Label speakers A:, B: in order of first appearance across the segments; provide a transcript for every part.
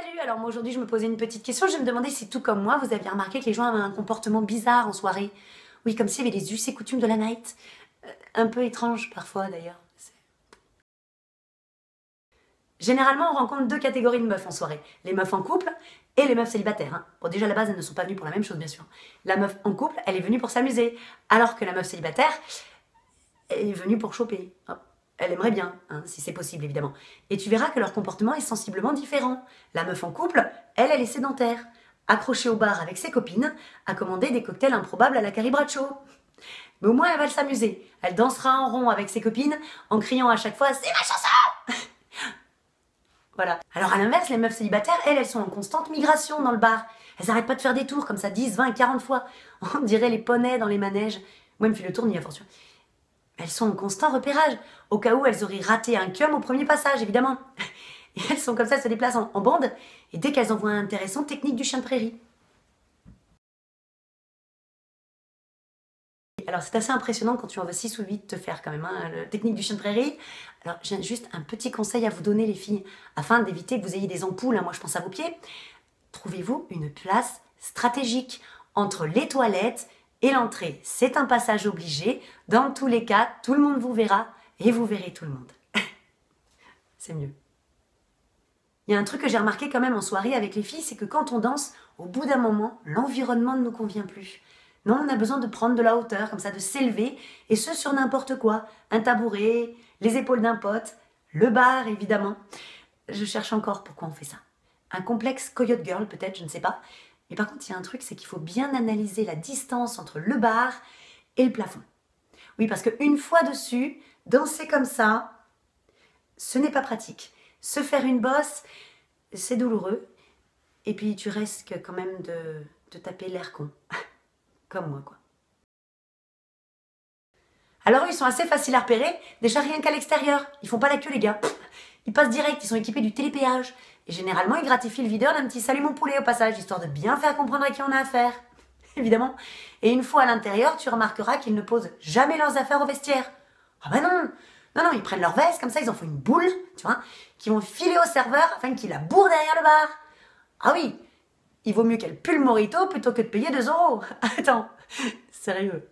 A: Salut, alors moi aujourd'hui je me posais une petite question, je me demandais si tout comme moi vous aviez remarqué que les gens avaient un comportement bizarre en soirée. Oui, comme s'il y avait les us et coutumes de la night. Un peu étrange parfois d'ailleurs. Généralement on rencontre deux catégories de meufs en soirée. Les meufs en couple et les meufs célibataires. Hein. Bon déjà à la base elles ne sont pas venues pour la même chose bien sûr. La meuf en couple elle est venue pour s'amuser. Alors que la meuf célibataire elle est venue pour choper. Hop. Elle aimerait bien, hein, si c'est possible évidemment. Et tu verras que leur comportement est sensiblement différent. La meuf en couple, elle est sédentaire, accrochée au bar avec ses copines, à commander des cocktails improbables à la Carrie Bradshaw. Mais au moins elle va s'amuser. Elle dansera en rond avec ses copines en criant à chaque fois « C'est ma chanson !» Voilà. Alors à l'inverse, les meufs célibataires, elles sont en constante migration dans le bar. Elles n'arrêtent pas de faire des tours comme ça 10, 20, 40 fois. On dirait les poneys dans les manèges. Moi, elle me fait le tour, ni à fortune. Elles sont en constant repérage, au cas où elles auraient raté un cum au premier passage, évidemment. Et elles sont comme ça, elles se déplacent en bande, et dès qu'elles en voient un intéressant, technique du chien de prairie. Alors c'est assez impressionnant quand tu en veux 6 ou 8 te faire quand même, hein, la technique du chien de prairie. Alors j'ai juste un petit conseil à vous donner les filles, afin d'éviter que vous ayez des ampoules, hein, moi je pense à vos pieds. Trouvez-vous une place stratégique entre les toilettes et l'entrée. C'est un passage obligé. Dans tous les cas, tout le monde vous verra et vous verrez tout le monde. C'est mieux. Il y a un truc que j'ai remarqué quand même en soirée avec les filles, c'est que quand on danse, au bout d'un moment, l'environnement ne nous convient plus. Non, on a besoin de prendre de la hauteur, comme ça, de s'élever, et ce sur n'importe quoi. Un tabouret, les épaules d'un pote, le bar, évidemment. Je cherche encore pourquoi on fait ça. Un complexe coyote girl, peut-être, je ne sais pas. Mais par contre, il y a un truc, c'est qu'il faut bien analyser la distance entre le bar et le plafond. Oui, parce qu'une fois dessus, danser comme ça, ce n'est pas pratique. Se faire une bosse, c'est douloureux. Et puis, tu risques quand même de taper l'air con. Comme moi, quoi. Alors, eux, ils sont assez faciles à repérer. Déjà, rien qu'à l'extérieur. Ils font pas la queue, les gars. Ils passent direct, ils sont équipés du télépéage. Et généralement, ils gratifient le videur d'un petit salut mon poulet au passage, histoire de bien faire comprendre à qui on a affaire. Évidemment. Et une fois à l'intérieur, tu remarqueras qu'ils ne posent jamais leurs affaires au vestiaire. Ah ben non. Non, ils prennent leur veste, comme ça, ils en font une boule, tu vois, qui vont filer au serveur afin qu'il la bourre derrière le bar. Ah oui, il vaut mieux qu'elle pue le mojito plutôt que de payer 2 €. Attends, sérieux.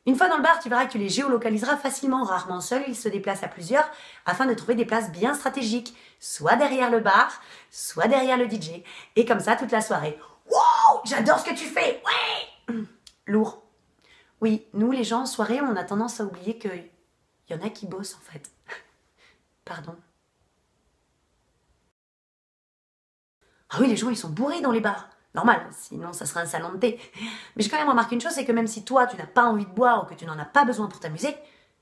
A: Une fois dans le bar, tu verras que tu les géolocaliseras facilement. Rarement seuls, ils se déplacent à plusieurs afin de trouver des places bien stratégiques, soit derrière le bar, soit derrière le DJ. Et comme ça, toute la soirée. Wow, j'adore ce que tu fais, ouais. Lourd. Oui, nous, les gens, en soirée, on a tendance à oublier qu'il y en a qui bossent, en fait. Pardon. Ah oui, les gens, ils sont bourrés dans les bars. Normal, sinon ça serait un salon de thé. Mais j'ai quand même remarqué une chose, c'est que même si toi, tu n'as pas envie de boire ou que tu n'en as pas besoin pour t'amuser,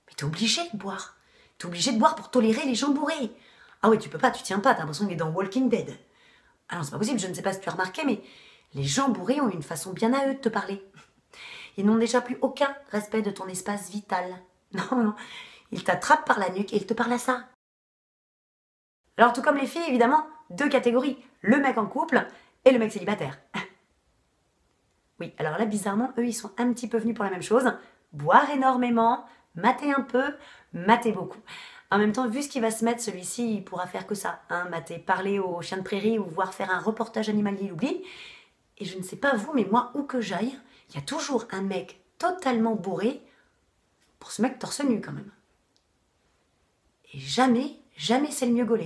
A: mais t'es obligé de boire. T'es obligé de boire pour tolérer les gens bourrés. Ah oui, tu peux pas, tu tiens pas, t'as l'impression qu'il est dans Walking Dead. Ah non, c'est pas possible, je ne sais pas si tu as remarqué, mais les gens bourrés ont une façon bien à eux de te parler. Ils n'ont déjà plus aucun respect de ton espace vital. Non, ils t'attrapent par la nuque et ils te parlent à ça. Alors tout comme les filles, évidemment, 2 catégories. Le mec en couple et le mec célibataire. Oui, alors là, bizarrement, eux, ils sont un petit peu venus pour la même chose. Boire énormément, mater un peu, mater beaucoup. En même temps, vu ce qu'il va se mettre, celui-ci, il pourra faire que ça. Hein, mater, parler aux chiens de prairie ou voir faire un reportage animalier, il oublie. Et je ne sais pas vous, mais moi, où que j'aille, il y a toujours un mec totalement bourré pour ce mec torse nu quand même. Et jamais c'est le mieux gaulé.